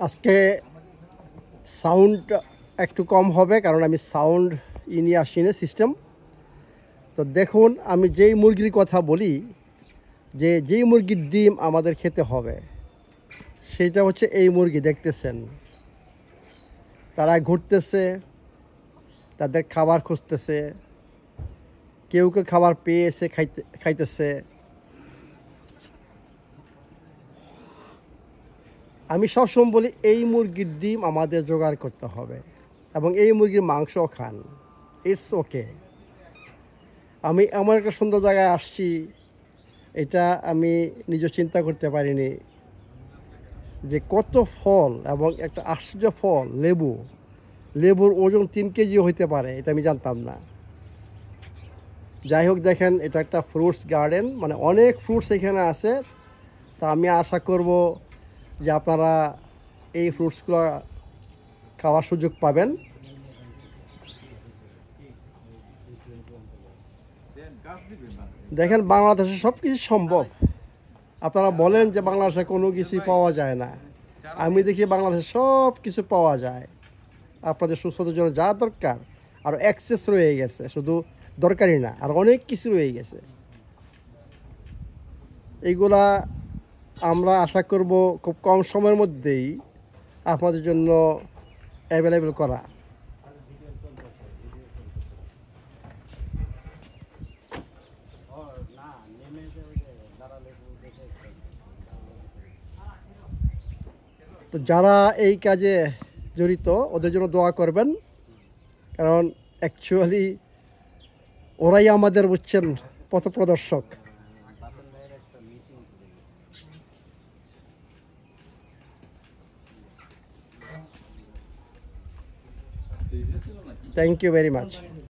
আজকে সাউন্ড একটু কম হবে কারণ আমি সাউন্ড নিয়ে আসি না সিস্টেম। তো দেখুন, আমি যেই মুরগির কথা বলি, যেই মুরগির ডিম আমাদের খেতে হবে, সেইটা হচ্ছে এই মুরগি দেখতেছেন। তারা ঘুরতেছে, তাদের খাবার খুঁজতেছে, কেউ কেউ খাবার পেয়েছে খাইতেছে। আমি সবসময় বলি এই মুরগির ডিম আমাদের জোগাড় করতে হবে এবং এই মুরগির মাংসও খান, ইটস ওকে। আমি এমন একটা সুন্দর জায়গায় আসছি, এটা আমি নিজে চিন্তা করতে পারিনি যে কত ফল এবং একটা আশ্চর্য ফল লেবুর ওজন 3 কেজিও হইতে পারে, এটা আমি জানতাম না। যাই হোক, দেখেন এটা একটা ফ্রুটস গার্ডেন, মানে অনেক ফ্রুটস এখানে আছে। তা আমি আশা করব যে আপনারা এই ফ্রুটসগুলো খাওয়ার সুযোগ পাবেন। দেখেন, বাংলাদেশে সব কিছু সম্ভব। আপনারা বলেন যে বাংলাদেশে কোনো কিছুই পাওয়া যায় না, আমি দেখি বাংলাদেশে সব কিছু পাওয়া যায়। আপনাদের সুস্বাস্থ্যের জন্য যা দরকার আর অ্যাক্সেস রয়ে গেছে, শুধু দরকারই না, আর অনেক কিছু রয়ে গেছে। এইগুলা আমরা আশা করব খুব কম সময়ের মধ্যেই আপনাদের জন্য অ্যাভেলেবেল করা। তো যারা এই কাজে জড়িত ওদের জন্য দোয়া করবেন, কারণ অ্যাকচুয়ালি ওরাই আমাদের বুঝছেন পথপ্রদর্শক। Thank you very much.